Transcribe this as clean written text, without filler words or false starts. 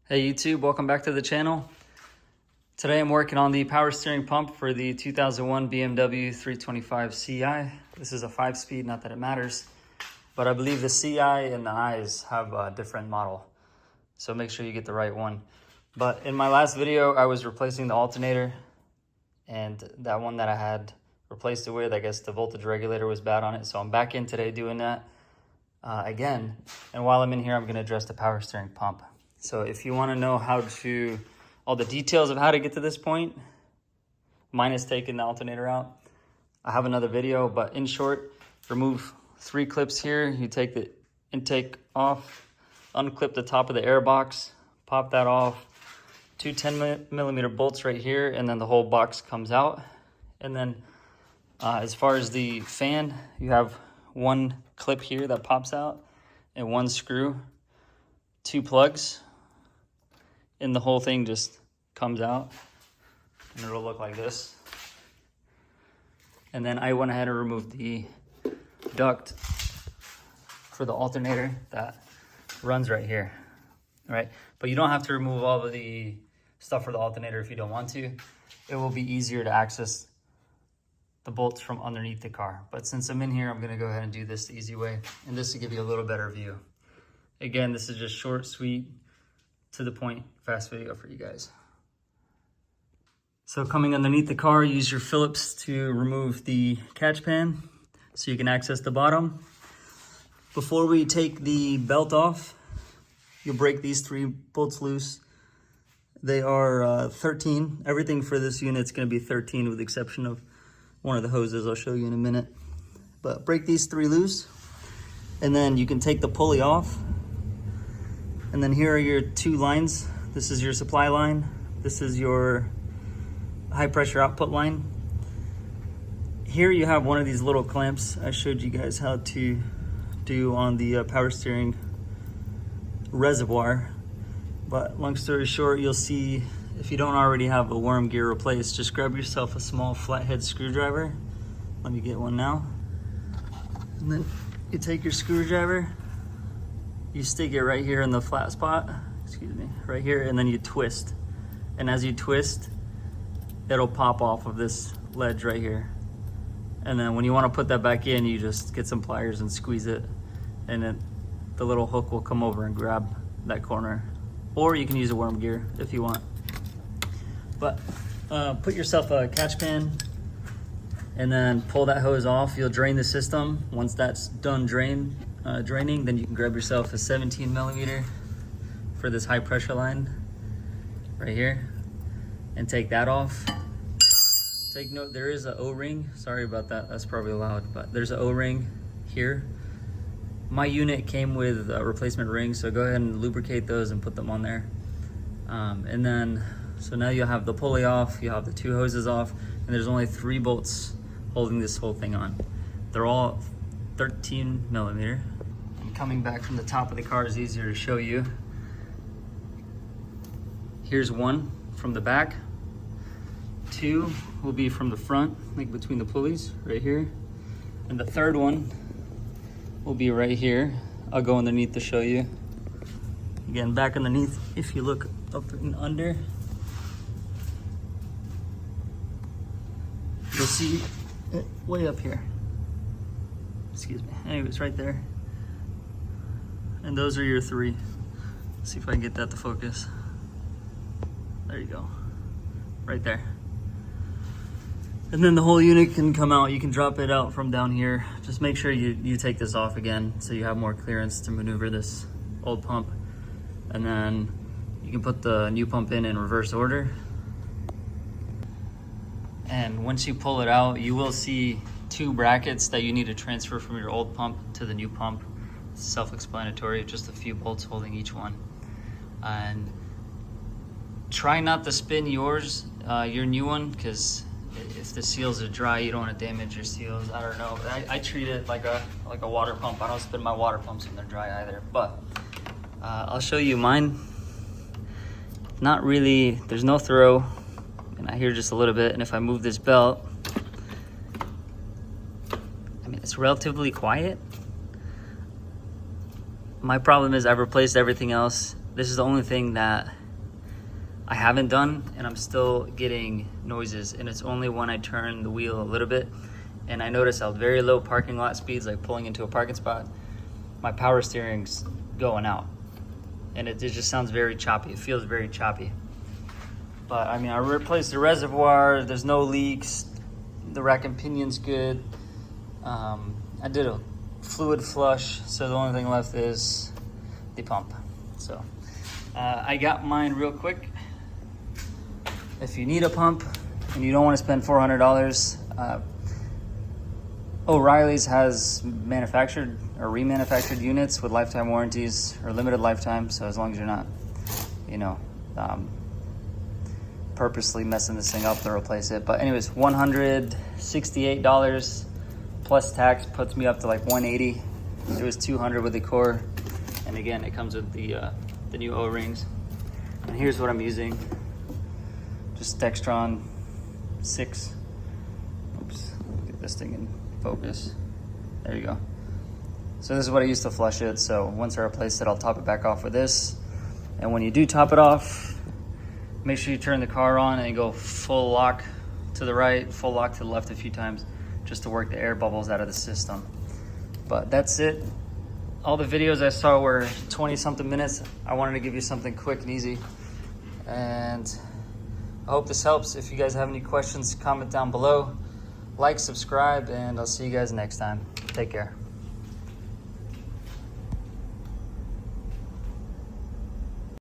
Hey YouTube, welcome back to the channel. Today I'm working on the power steering pump for the 2001 BMW 325 CI. This is a 5-speed, not that it matters, but I believe the CI and the I's have a different model. So make sure you get the right one. But in my last video, I was replacing the alternator, and that one that I had replaced it with, I guess the voltage regulator was bad on it. So I'm back in today doing that again. And while I'm in here, I'm gonna address the power steering pump. So if you want to know all the details of how to get to this point, minus taking the alternator out, I have another video. But in short, remove 3 clips here. You take the intake off, unclip the top of the air box, pop that off, 2 10mm bolts right here, and then the whole box comes out. And then as far as the fan, you have 1 clip here that pops out and 1 screw, 2 plugs. And the whole thing just comes out and it'll look like this. And then I went ahead and removed the duct for the alternator that runs right here. All right, but you don't have to remove all of the stuff for the alternator if you don't want to. It will be easier to access the bolts from underneath the car. But since I'm in here, I'm gonna go ahead and do this the easy way, and this will give you a little better view. Again, this is just short, sweet, to the point, fast video for you guys. So coming underneath the car, use your Phillips to remove the catch pan so you can access the bottom. Before we take the belt off, you'll break these 3 bolts loose. They are 13. Everything for this unit is going to be 13 with the exception of one of the hoses I'll show you in a minute. But break these 3 loose, and then you can take the pulley off. And then here are your 2 lines. This is your supply line. This is your high pressure output line. Here you have one of these little clamps I showed you guys how to do on the power steering reservoir. But long story short, you'll see if you don't already have a worm gear replaced, just grab yourself a small flathead screwdriver. Let me get one now. And then you take your screwdriver, you stick it right here in the flat spot, right here, and then you twist. And as you twist, it'll pop off of this ledge right here. And then when you want to put that back in, you just get some pliers and squeeze it, and then the little hook will come over and grab that corner. Or you can use a worm gear if you want. But put yourself a catch pan and then pull that hose off. You'll drain the system. Once that's done draining, then you can grab yourself a 17mm for this high pressure line right here and take that off. Take note, there is an O-ring. Sorry about that, that's probably loud, but there's an O-ring here. My unit came with a replacement ring, so go ahead and lubricate those and put them on there. And then, so now you'll have the pulley off, you have the 2 hoses off, and there's only 3 bolts holding this whole thing on. They're all 13mm. And coming back from the top of the car is easier to show you. Here's 1 from the back. 2 will be from the front, like between the pulleys, right here. And the 3rd one will be right here. I'll go underneath to show you. Again, back underneath, if you look up and under, you'll see it way up here. Excuse me. Anyways, right there. And those are your 3. Let's see if I can get that to focus. There you go. Right there. And then the whole unit can come out. You can drop it out from down here. Just make sure you take this off again so you have more clearance to maneuver this old pump. And then you can put the new pump in reverse order. And once you pull it out, you will see 2 brackets that you need to transfer from your old pump to the new pump. It's self-explanatory, just a few bolts holding each one. And try not to spin your new one, because if the seals are dry, you don't want to damage your seals. I don't know. I treat it like a water pump. I don't spin my water pumps when they're dry either. But I'll show you mine. Not really, there's no throw. And I hear just a little bit. And if I move this belt, I mean, it's relatively quiet. My problem is I've replaced everything else This is the only thing that I haven't done, and I'm still getting noises, and it's only when I turn the wheel a little bit and I notice at very low parking lot speeds, like pulling into a parking spot, my power steering's going out, and it just sounds very choppy. It feels very choppy. But I mean, I replaced the reservoir, there's no leaks, the rack and pinion's good. I did a fluid flush, so the only thing left is the pump. So I got mine real quick. If you need a pump and you don't want to spend $400, O'Reilly's has manufactured or remanufactured units with lifetime warranties or limited lifetime. So as long as you're not, you know, purposely messing this thing up, they'll replace it. But anyways, $168 plus tax puts me up to like $180. It was $200 with the core, and again, it comes with the new O-rings. And here's what I'm using: just Textron 6. Oops, get this thing in focus. There you go. So this is what I used to flush it. So once I replace it, I'll top it back off with this. And when you do top it off, make sure you turn the car on and go full lock to the right, full lock to the left a few times, just to work the air bubbles out of the system. But that's it. All the videos I saw were 20 something minutes. I wanted to give you something quick and easy. And I hope this helps. If you guys have any questions, comment down below. Like, subscribe, and I'll see you guys next time. Take care.